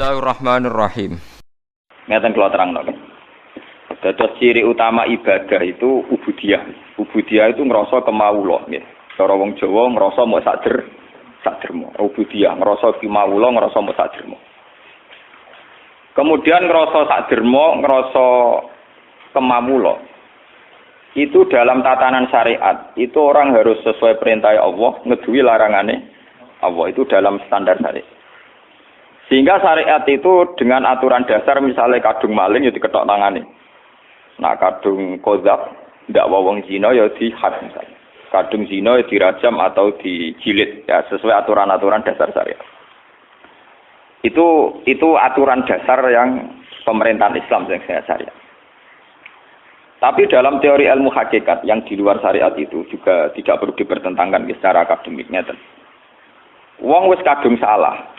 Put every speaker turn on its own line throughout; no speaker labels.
Bismillahirrahmanirrahim.
Ngeten kula terangno. Dados ciri utama ibadah itu ubudiyah. Ubudiyah itu ngrasa kemawula nggih. Cara wong Jawa ngrasa mok sakdermo. Ubudiyah ngrasa kemawula, ngrasa mok sakdermo. Kemudian ngrasa sakdermo, ngrasa kemawula. Itu dalam tatanan syariat, itu orang harus sesuai perintah Allah, ngeduwi larangane Allah, itu dalam standar syariat. Sehingga syariat itu dengan aturan dasar misalnya kadung maling ya diketok tangane. Nah kadung kozab, ndak wong zina ya dihad misalnya. Kadung zina ya dirajam atau dijilid ya sesuai aturan-aturan dasar syariat. Itu aturan dasar yang pemerintahan Islam yang syariat. Tapi dalam teori ilmu hakikat yang di luar syariat itu juga tidak perlu dipertentangkan secara akademiknya. Wong wis kadung salah.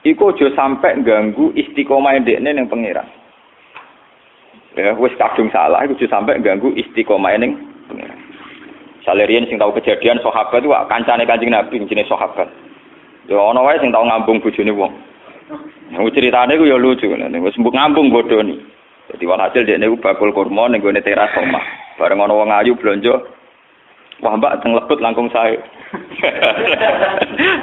Iku aja sampai ganggu istiqomah ndekne ning pangeran. Ya wis kadung salah iku aja sampai ganggu istiqomah ning pangeran. Salerian sing tahu kejadian sahabat itu kancane Kanjeng Nabi jenenge sahabat. Ya ana wae sing tahu ngambung bojone wong. Nah ceritane ku ya lucu ngene. Wis mbok ngambung bodoni. Jadi walhasil dia niku bakul kurma ning gone teras omah. Bareng ana wong ayu blonjo. Wah mbak teng lebet langkung sae.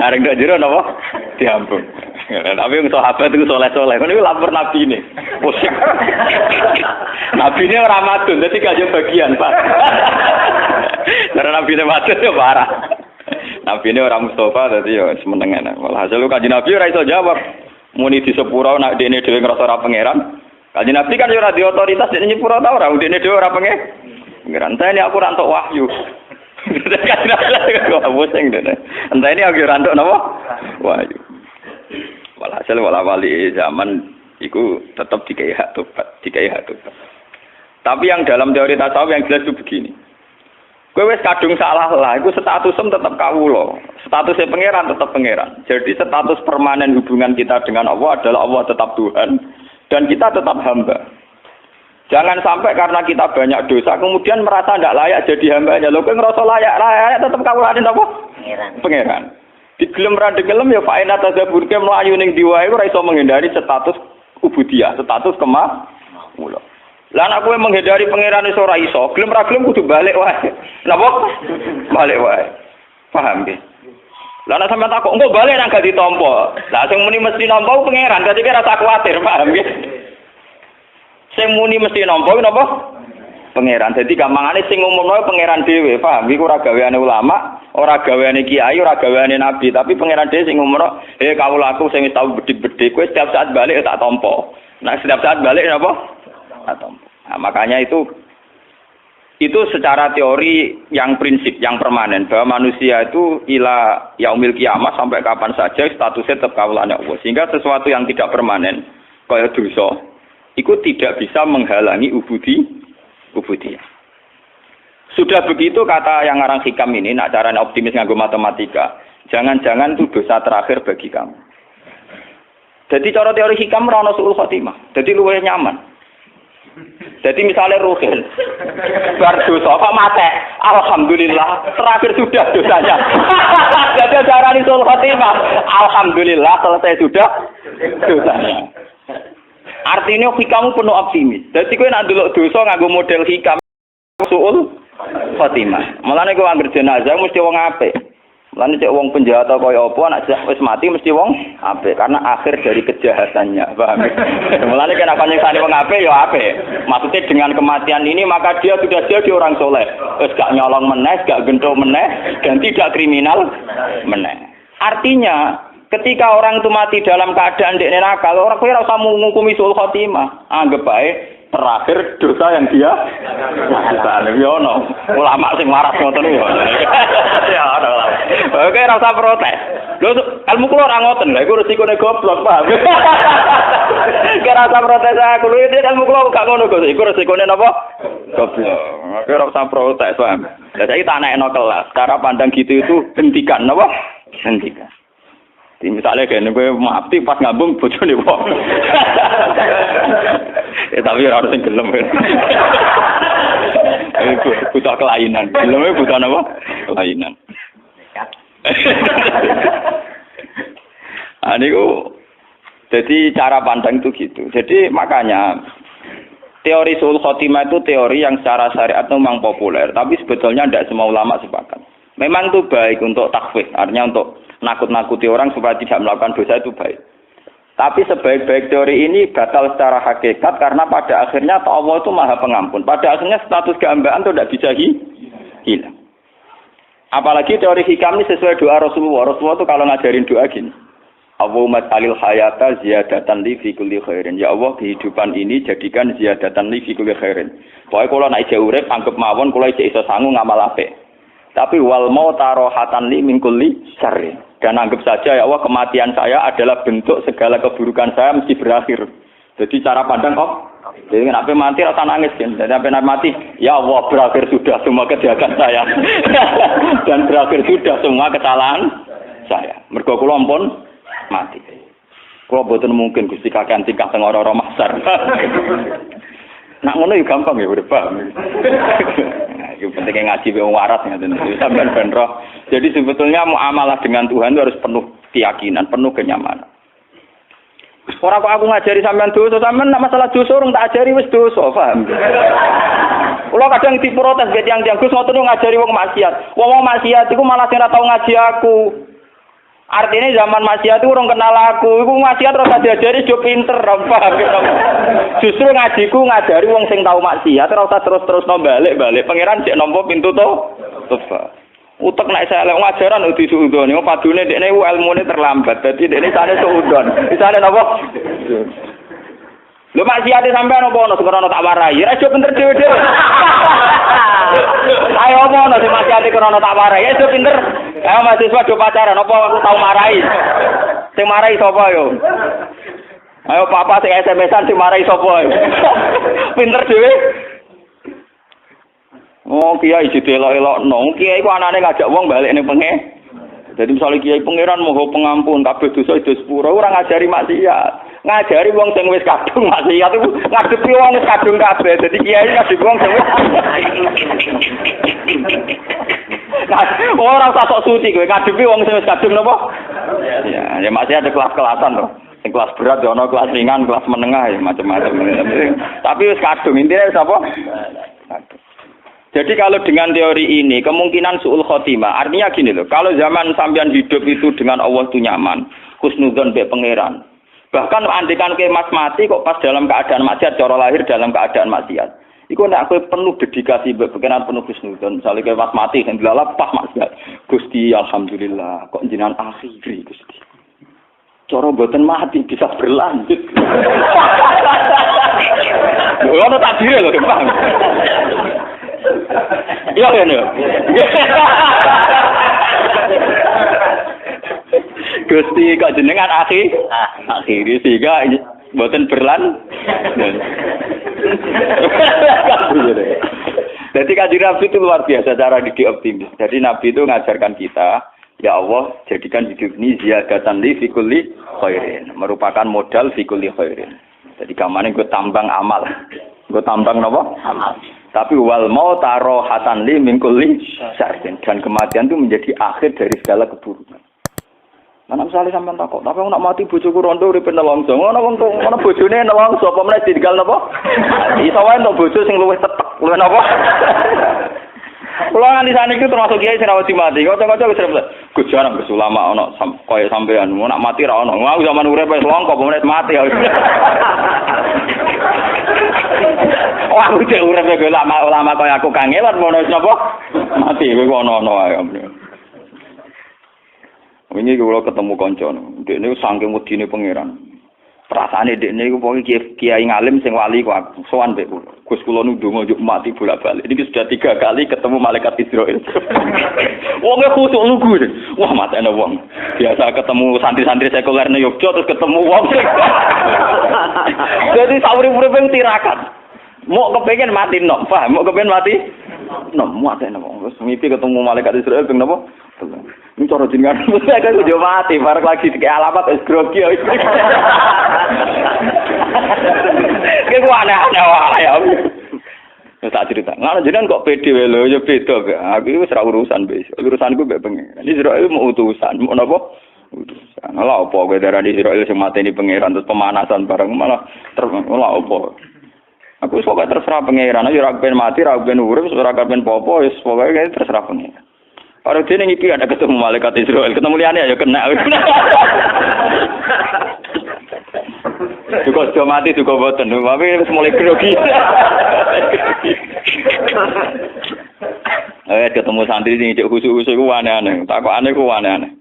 Areng ndak jero napa? Diampun. Tapi wong sahabat itu soleh-soleh. Niku lapor nabi ne. Pusing. Nabi ne ora madun, dadi gak bagian, Pak. Karena nabi ne madun yo parah. Nabi ne ora Mustafa dadi yo semenengan. Walhasil kanjeng Nabi ora iso jawab. Muni di sepura nak dene dhewe ngrasa ora pangeran. Kanjeng Nabi kan ora di otoritas dene nyepuro ta ora, dene dhewe ora pangeran. Enteni aku ora entuk wahyu. Kanjeng Nabi kok pusing dene. Enteni aku ora entuk napa? Wahyu. Walhasil wali zaman iku tetap dikai hak tobat. Tapi yang dalam teori tasawuf yang jelas itu begini. Kowe wis kadung salah lah, iku statusem tetap kawula. Statusnya pangeran tetap pangeran. Jadi status permanen hubungan kita dengan Allah adalah Allah tetap Tuhan dan kita tetap hamba. Jangan sampai karena kita banyak dosa kemudian merasa tidak layak jadi hambanya. Lho kowe ngerasa layak tetap kawulane apa? Pangeran. Digelem ra digelem ya Pak Ena tazabburke mlayu ning diwae ora iso menghindari status ubudiyah, status kemawula. Lah nek kowe menghindari pangeran wis ora iso, gelem ra gelem kudu balik wae. Napa? Balik wae. Paham nggih? Lah nek sampeyan takok engko balik nang gak ditampa. Lah sing muni mesti nampa pangeran, dadi kira rasa kuwatir, paham nggih? Sing muni mesti nampa napa? Pangeran. Dadi gampangane sing umumno pangeran dhewe, paham? Iku ora gaweane ulama, ora gaweane kiai, ora gaweane nabi, tapi pangeran dhewe sing umumno, kawulaku sing wis tau bedik-bedik kowe setiap saat balik tak tampa. Nah, setiap saat balik napa? Tak tampa. Nah, makanya itu secara teori yang prinsip, yang permanen bahwa manusia itu ila yaumil kiamat sampai kapan saja statusnya tetap kawulane Allah. Sehingga sesuatu yang tidak permanen kaya dosa, itu tidak bisa menghalangi ubudiyah. Sudah begitu kata yang ngarang hikam ini, nak caranya optimis nganggo matematika, jangan-jangan itu dosa terakhir bagi kamu. Jadi cara teori hikam ora ono suul khotimah. Jadi luwih nyaman. Jadi misalnya Ruhin bar dosa kok mate, alhamdulillah terakhir sudah dosanya. Jadi cara ini suul khotimah, alhamdulillah selesai sudah dosanya. Artinya hikamu penuh optimis. Jadi kowe nek ndelok dosa nganggo model hikam suul khotimah. Mulane kowe anggere jenazah mesti wong apik. Mulane cek wong penjahat kaya apa nek wis mati mesti wong apik karena akhir dari kejahatannya. Paham? Mulane kena nyiksa wong apik ya apik. Maksudnya dengan kematian ini maka dia sudah jadi orang soleh. Wis gak nyolong meneh, gak gendho meneh dan tidak kriminal meneh. Artinya ketika orang itu mati dalam keadaan dekne nakal, orang kowe ora usah ngukumi suul khotimah. Anggap bae terakhir dosa yang dia lakukan. Ya ono ulama sing waras ngoten ya. Ya ono. Oke ora usah protes. Lho ilmu kula ora ngoten. Lha iku resikone goblok, paham. Ora usah protes aku. Lho ilmu kula gak ngono kok. Iku resikone napa? Goblok. Oke ora usah protes, paham. Lah saiki tak anekno kelas. Cara pandang gitu itu hentikan napa? Hentikan. Misalnya kayak gue mati pas ngambung bojone wong. Tapi harus yang gelem. Butuh kelainan. Gelemnya butuh apa? Kelainan. Niku Jadi cara pandang itu gitu. Jadi makanya teori su'ul khotimah itu teori yang secara syariat memang populer, tapi sebetulnya tidak semua ulama sepakat. Memang itu baik untuk takhwif, artinya untuk nakut-nakuti orang supaya tidak melakukan dosa itu baik. Tapi sebaik-baik teori ini batal secara hakikat karena pada akhirnya Allah itu Maha Pengampun. Pada akhirnya status kehambaan itu tidak bisa hilang. Apalagi teori hikam ini sesuai doa Rasulullah. Rasulullah itu kalau ngajarin doa gini. Allahumma alil hayata ziyadatan li fi kulli khairin. Ya Allah, kehidupan ini jadikan ziyadatan li fi kulli khairin. Pokoke kula nek isih urip anggap mawon kula isih iso sangu ngamal apik. Tapi wal mauta rohatan li min kulli syarrin. Dan anggap saja ya Allah kematian saya adalah bentuk segala keburukan saya mesti berakhir. Jadi cara pandang kok jadi kenapa mati rasa nangis kan? Dan sampai mati, ya Allah berakhir sudah semua kejahatan saya. Dan berakhir sudah semua kesalahan saya. Mergo kula ampun mati. Kalau betul mungkin Gusti kakean tingkah teng ora-ora masar. Nak ngono yo gampang ya udah paham. Yang penting ngaji wong waras ngaten iki sampean ben roh. Jadi sebetulnya muamalah dengan Tuhan itu harus penuh keyakinan, penuh kenyamanan. Ora kok aku ngajari sampean dosa, sampean nek masalah dosa urung tak ajari wis dosa, paham? Kula kadang diprotes ge tiyang-tiyang Gus ngoten ngajari wong maksiat. Wong maksiat iku malah sing ora tau ngaji aku. Artinya zaman maksiat itu orang kenal aku, iku maksiat terus diajari jo pinter, paham gitu. Justru ngajiku ngajari wong sing tau maksiat, ora usah terus-terus balik pangeran cek nampa pintu to. Coba. Utek nek saya lek ngajaran udah suudon, yo padune dekne ilmune terlambat. Dadi dekne sane suudon. Isane napa? Lho maksiate sampean apa ono sekono tak warai. Ya aja pinter dhewe-dhewe. Ayo apa ono sing maksiate krono tak warai. Ya aja pinter. Ayo mahasiswa do pacaran apa aku tau marai. Sing marai sapa yo? Ayo papa sing SMS-an sing marai sapa yo? Pinter dhewe. Oh kiai didelok-elokno. Kiai ku anane ngajak wong balik ning pengen. Jadi misalnya kiai pangeran moho pengampun kabeh dosa itu sepuro ora ngajari maksiat. Ngajari wong sing wis kadung maksiat iku ngadepi wong wis kadung kabeh. Dadi kiai ngadepi wong sing wis ora usah sok suci kowe ngadepi wong sing wis kadung napa? Ya maksiat ada kelas-kelasan to. Sing kelas berat ya ana kelas ringan, kelas menengah ya macam-macam. Tapi wis kadung intine sapa? Jadi kalau dengan teori ini, kemungkinan su'ul khotimah, artinya gini loh, kalau zaman sampean hidup itu dengan Allah itu nyaman, husnudzon be pangeran. Bahkan andikan ke mas mati kok pas dalam keadaan maksiat, cara lahir dalam keadaan maksiat. Iku nek kowe penuh dedikasi be pangeran penuh husnudzon, misalnya ke mas mati sing dilalap pas maksiat. Gusti alhamdulillah, kok jenengan akhiri Gusti. Cara mboten mati bisa berlanjut. Lho ono takdire lho, Bang. Iya kan ya. Gusti kok jenengan akhiri sehingga mboten berlan. Jadi Kanjeng Nabi itu luar biasa cara didik optimis. Jadi Nabi itu ngajarkan kita, ya Allah jadikan hidup ini ziyadatan li fi kulli khairin, merupakan modal fi kulli khairin. Jadi kamane gue tambang amal. Gue tambang napa? Amal. Tapi wal mauta rohatan li min kulli syarrin, dan kematian itu menjadi akhir dari segala keburukan. Mana misalnya sampean takok, tapi nak mati bojoku rondo uripe nelongso. Ngono bojone nelongso apa meneh ditinggal napa? Iso wae entuk bojo sing luwih tetek, luwih napa? Kula nganti saniki termasuk kiai sing rawat mati. Kocok-kocok wis repot. Gus jarang Gus ulama ono kaya sampean. Nak mati ra ono. Aku zaman urip wis longko apa meneh mati. Wah, aku cek urip kaya ulama kaya aku kangelan ngono napa? Mati kowe ono ae. Wingi kula ketemu kanca, dekne saking wedine pangeran. Perasaane dekne iku pokoke kiai ngalim sing wali kok aku sowan mbek kula. Gus kula nu ndonga njuk mati bolak-balik. Iki sudah 3 kali ketemu malaikat Israil. Wonge khusuk lugu. Wah, matene wong. Biasa ketemu santri-santri sekuler ning Yogyakarta terus ketemu wong. Jadi sauri-uripe tirakat. Mau kepengen mati no, paham? Mau kepengen mati no, matene wong. Wis mimpi ketemu malaikat Israil ping napa? Ini cara jenengan saya kan udah mati, bareng lagi kayak alamat es grogi. Kayak gua aneh-aneh wae ya. Tak cerita. Ngono jenengan kok pede wae lho, ya beda kok. Aku wis ora urusan wis. Urusanku mbek pengen. Ini Israil mau utusan, mau napa? Utusan. Lha opo kowe darani Israil sing mateni pangeran terus pemanasan bareng malah lha opo. Aku wis pokoke terserah pangeran, yo ora ben mati, ora ben urip, ora ben popo, wis pokoke terserah pangeran. Ora dene iki ada ketemu malaikat Israil, ketemu liyane ya kena. Juga sudah mati juga boten, tapi wis mulai grogi. Ketemu santri sing cek khusus-khusus ku aneh-aneh, takokane ku aneh-aneh.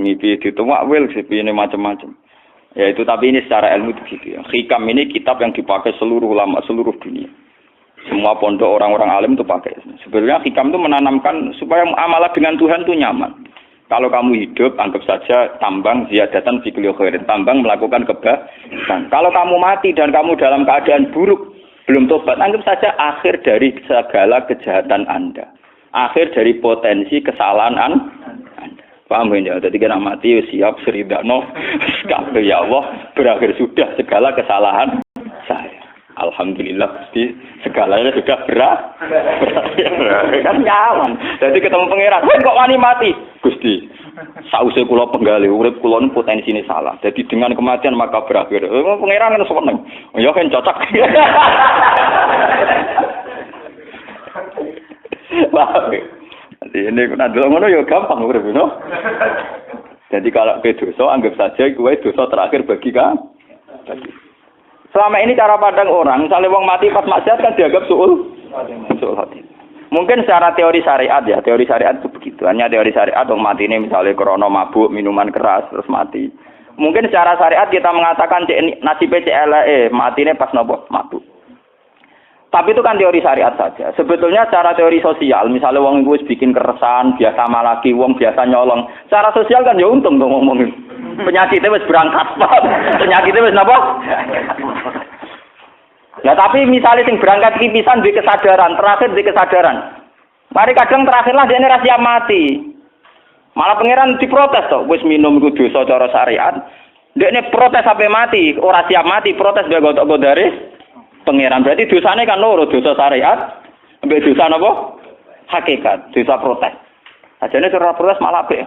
Ngipi dituwak wil sepine macam-macam. Ya itu tapi ini secara ilmu begitu ya. Hikam ini kitab yang dipakai seluruh ulama seluruh dunia. Semua pondok orang-orang alim itu pakai. Sebenarnya hikam itu menanamkan supaya amalah dengan Tuhan itu nyaman. Kalau kamu hidup anggap saja tambang ziyadatan fi kulli khairin, tambang melakukan kebaikan. Kalau kamu mati dan kamu dalam keadaan buruk belum tobat, anggap saja akhir dari segala kejahatan Anda. Akhir dari potensi kesalahan Anda. Paham ya? Jadi kena mati siap seridano. Kabeh ya Allah, berakhir sudah segala kesalahan saya. Alhamdulillah Gusti, segalanya sudah berakhir. Kan nyaman. Jadi ketemu pangeran, kok wani mati? Gusti, sause kula penggali urip kula niku potensine salah. Jadi dengan kematian maka berakhir. Pangeran kan seneng. Ya kan cocok. Wah. Ini nek ngono ya gampang urip no. Jadi kalau ke dosa anggap saja kuwi dosa terakhir bagi kamu. Selama ini cara pandang orang, misalnya wong mati pas maksiat kan dianggap suul hati. Mungkin secara teori syariat ya, teori syariat itu begitu. Hanya teori syariat wong mati ini misalnya krono mabuk, minuman keras terus mati. Mungkin secara syariat kita mengatakan nasibnya CLE, mati ini pas nopo mabuk. Tapi itu kan teori syariat saja. Sebetulnya secara teori sosial, misalnya wong iku wis bikin keresahan, biasa malaki, wong biasa nyolong. Secara sosial kan ya untung dong ngomongin. Penyakitnya wis berangkat, penyakitnya wis napa? Ya tapi misalnya sing berangkat iki pisan duwe kesadaran, terakhir duwe kesadaran. Mari kadang terakhirlah dene ra siap mati. Malah pangeran diprotes to, wis minum iku dosa cara syariat. Dekne protes sampai mati, ora siap mati, protes mbek gotok-godare pangeran. Berarti dosane kan loro, dosa syariat, mbek dosa napa? Hakikat, dosa protes. Ajane cara protes malah apik.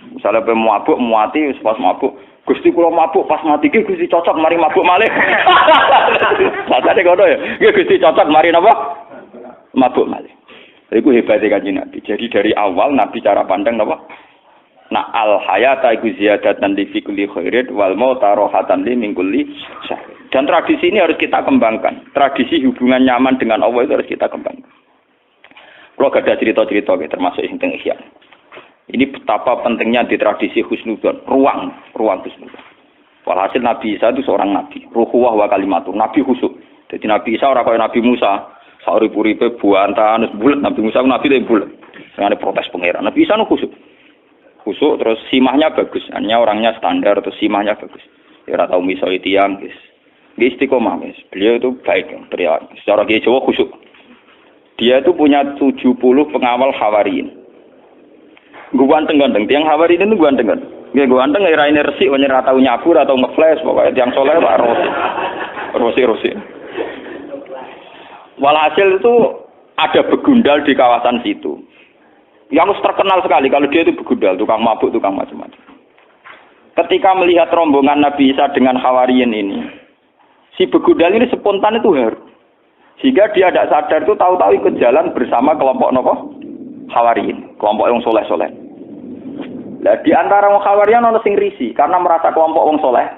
Misalnya pe mabuk muati pas mabuk, Gusti kula mabuk pas mati iki Gusti cocok mari mabuk malih. Sakjane ngono ya. Nggih Gusti cocok mari napa? Mabuk malih. Iku hebate Kanjeng Nabi. Jadi dari awal Nabi cara pandang napa? Nah al hayata iku ziyadatan li fi kulli khairin wal mauta rahatan li min kulli syarr. Dan tradisi ini harus kita kembangkan. Tradisi hubungan nyaman dengan Allah itu harus kita kembangkan. Kalau ada cerita-cerita termasuk yang teng Ihya. Ini betapa pentingnya di tradisi husnudzon, ruang husnudzon. Walhasil Nabi Isa itu seorang nabi, ruhuwah wa kalimatun, nabi khusyuk. Jadi Nabi Isa ora kaya Nabi Musa, sauri-uripe buantan, bulet. Nabi Musa nabi dhe bulet. Sing protes pangeran. Nabi Isa nu khusyuk. Khusyuk terus simahnya bagus, hanya orangnya standar terus simahnya bagus. Ya ora tau misoi tiyang, guys. Dia istiqomah, guys. Beliau itu baik, pria. Secara Kiai Jawa khusyuk. Dia itu punya 70 pengawal Hawariyin. Gue ganteng-ganteng, tiang Hawariyin itu ganteng-ganteng. Gue ganteng, ngirainnya resik, wanyer atau nyabur atau ngeflash, pokoknya tiang soleh Pak Rosi. Walhasil itu ada begundal di kawasan situ. Yang terkenal sekali kalau dia itu begundal, tukang mabuk, tukang macam-macam. Ketika melihat rombongan Nabi Isa dengan Hawariyin ini, si begundal ini spontan itu haru. Sehingga dia tidak sadar itu tahu-tahu ikut jalan bersama kelompok nopo Hawariyin, kelompok yang soleh-soleh. Nah, di antara wong Hawariyin ana sing risi karena merasa kelompok wong soleh,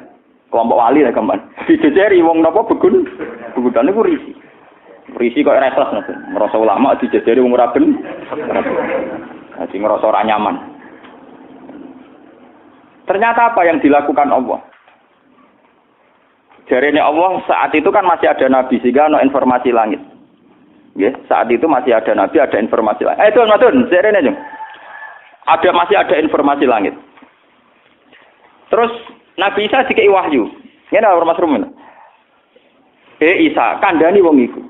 kelompok wali lah kemban. Dijejeri wong napa begundal niku risi. Risi kok resah ngoten. Merasa ulama dijejeri wong ora ben. Jadi ngerasa ora nyaman. Ternyata apa yang dilakukan Allah? Jarene Allah saat itu kan masih ada nabi sehingga ada informasi langit. Nggih, saat itu masih ada nabi, ada informasi langit. Itu maksud jarene jeng. Masih ada informasi langit. Terus Nabi Isa dikei wahyu. Ngene ora Mas Rumun. Isa, kandhani wong iku.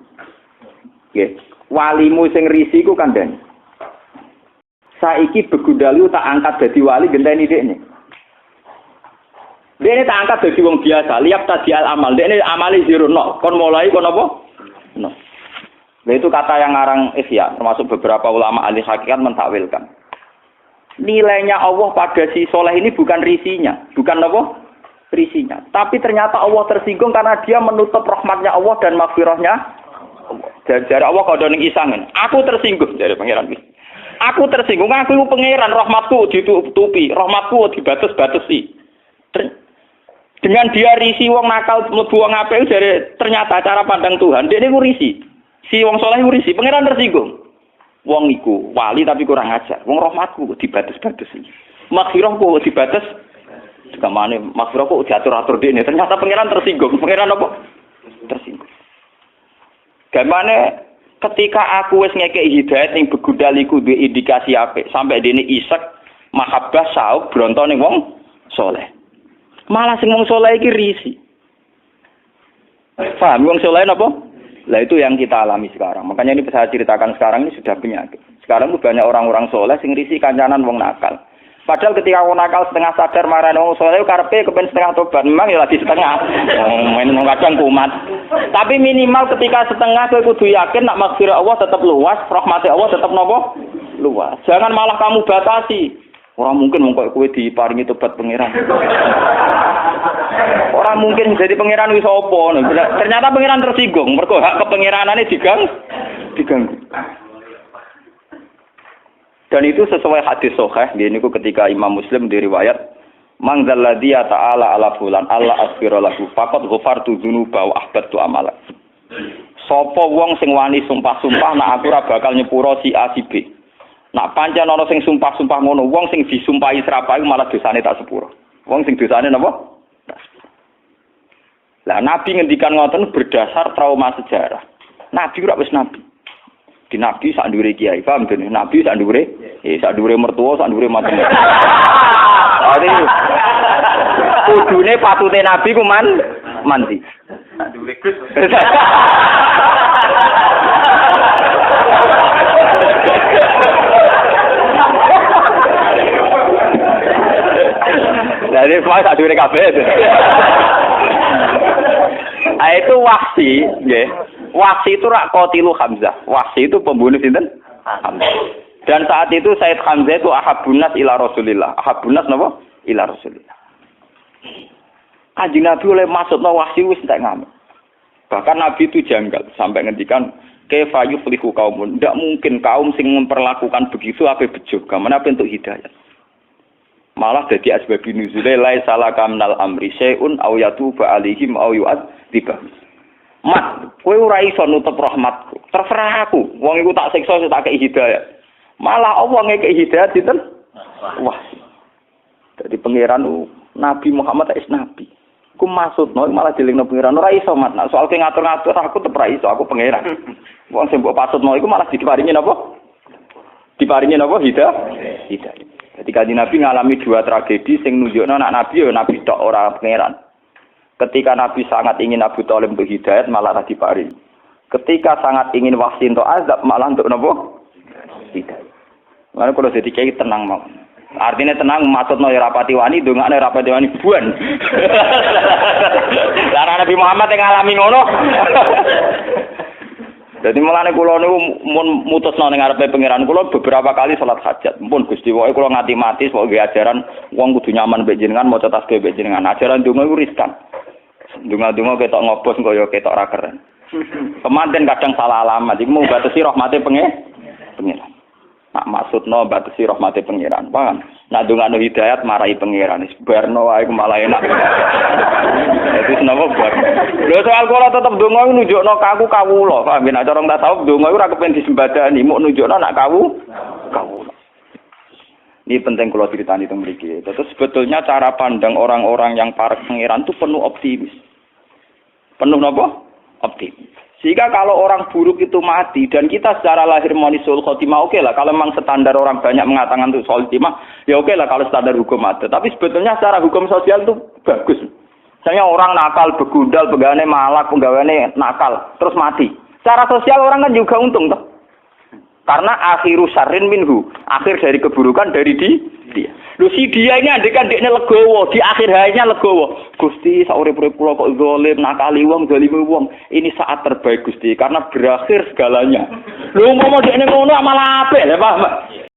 Nggih, walimu sing risi iku kandhani. Saiki begundalu tak angkat dadi wali genteni dekne. Dekne tak angkat dadi wong biasa, liap tadi al amal. Dekne amali zero no. Kon mulai kon apa? No. Nah, itu kata yang ngarang Ihya, termasuk beberapa ulama ahli hakikat mentakwilkan. nilainya Allah pada si soleh ini bukan risinya, bukan apa? Risinya. Tapi ternyata Allah tersinggung karena dia menutup rahmatnya Allah dan maghfirahnya Allah. Dari Allah kalau ning isangen, aku tersinggung dari pangeran iki. Aku tersinggung, aku pangeran, rahmatku ditutupi, rahmatku dibatas-batasi. Dengan dia risi wong nakal mlebu wong apik dari ternyata cara pandang Tuhan, dia niku risi. Si wong saleh iku risi, pangeran tersinggung. Wong iku wali tapi kurang ajar. Wong rahmatku dibatas-batasi. Maghfirahku dibatas segamane maghfirahku diatur-atur dene. Ternyata pangeran tersinggung. Pangeran apa? Tersinggung. Gamane ketika aku wis ngekeki hidayat ning begudaliku duwe indikasi apik sampai dene isek mahabbah saub bronto ning wong saleh. Malah sing wong saleh iki risi. Paham wong saleh napa? Lah itu yang kita alami sekarang. Makanya ini saya ceritakan sekarang ini sudah penyakit. Sekarang itu banyak orang-orang soleh sing risi kancanan wong nakal. Padahal ketika wong nakal setengah sadar marah wong soleh karepe kepen setengah tobat. Memang ya lagi setengah. Main kadang kumat. Tapi minimal ketika setengah kowe kudu yakin nak maghfirah Allah tetap luas, rahmat Allah tetap nopo? Luas. Jangan malah kamu batasi. Orang mungkin mung kowe diparingi tobat pangeran. Orang mungkin jadi pangeran wis apa. Ternyata pangeran tersinggung mergo hak kepangeranane diganggu. Dan itu sesuai hadis sahih niku ketika Imam Muslim diriwayat man dzalladzi ta'ala ala fulan Allah asfira lahu faqad ghafartu dzunuba wa ahbattu amala. Sapa wong sing wani sumpah-sumpah nek aku ora bakal nyepuro si A si B. Nak pancen ana sing sumpah-sumpah ngono, wong sing disumpahi serapahi malah dosane tak sepuro. Wong sing dosane napa? Lah Nabi ngendikan ngoten berdasar trauma sejarah. Nabi ora wis nabi. Di Nabi sak ndure kiai, paham dene? Nabi sak ndure, sak ndure mertua, sak ndure macam-macam. Ari kudune patute Nabi ku mandi. Sak ndure Gus. Jadi semua tak dure kabeh. Itu Wahsy, nggih. Wahsy itu rak qatilu Hamzah. Wahsy itu pembunuh sinten? Hamzah. Dan saat itu Said Hamzah itu ahabbun nas ila Rasulillah. Ahabbun nas napa? Ila Rasulillah. Kanjeng Nabi oleh maksudna Wahsy wis entek ngamuk. Bahkan Nabi itu janggal sampai ngendikan kaifa yuflihu qaumun. Tidak mungkin kaum sing memperlakukan begitu ape bejo. Kamana bentuk hidayah. Malah dadi asbab nuzule la salaka minal amri syai'un aw yatuba alaihim aw yu'adzibah. Mat, kowe ora iso nutup rahmatku. Terserah aku. Wong iku tak siksa tak kei hidayah. Malah Allah ngekei hidayah sinten? Wah. Dadi pangeran Nabi Muhammad is nabi. Ku maksudno malah dilingno pangeran ora iso mat. Nah, soal ngatur-ngatur aku tetep ora iso, aku pangeran. Wong sing mbok pasutno iku malah diparingi napa? Diparingi napa? Hidayah. Ketika Nabi ngalami dua tragedi sing nunjukno anak Nabi ya Nabi tok ora pangeran. Ketika Nabi sangat ingin Abu Thalib untuk hidayat malah ora diparingi. Ketika sangat ingin Wahsy untuk azab malah untuk napa? Hidayat. Mane kalau dadi kiai tenang mau. Artinya tenang maksudno ya rapati wani ndongakne rapati wani buan. Lah Nabi Muhammad yang ngalami ngono. Jadi mulane kula niku mun mutusno ning ngarepe pangeran kula beberapa kali salat hajat. Mumpun Gusti pokoke kula ngati mati pokoke nggih ajaran wong kudu nyaman mbek jenengan maca tasbih mbek jenengan. Ajaran donga iku riskan. Donga-donga ketok ngobos kaya ketok ra keren. Kemanten kadang salah alamat iku mau batasi rahmate pangeran. Nak maksudno batasi rahmate pangeran. Paham? Nak dongano hidayat marahi pangeran. Barno wae malah enak. Itu kenapa bar? Lho soal kula tetep donga iku nunjukno kaku kawula. Paham nek cara tasawuf donga iku ora kepen disembadani, muk nunjukno nak kawula. Ini penting kalau ceritani teng mriki. Terus sebetulnya cara pandang orang-orang yang para pangeran itu penuh optimis. Penuh napa? Optimis. Sehingga kalau orang buruk itu mati dan kita secara lahir monisul khotimah oke lah. Kalau memang standar orang banyak mengatakan itu khotimah ya oke lah kalau standar hukum ada. Tapi sebetulnya secara hukum sosial itu bagus. Misalnya orang nakal, begundal, pegawainya malak, pegawainya nakal, terus mati. Secara sosial orang kan juga untung toh. Karena akhiru syarrin minhu, akhir dari keburukan dari dia. Lho si dia ini andekan dekne legowo, di akhir hayatnya legowo. Gusti saurip-urip kula kok zalim, nakali wong, zalimi wong. Ini saat terbaik Gusti karena berakhir segalanya. Lho ngomong dekne ngono malah apik lha Pak.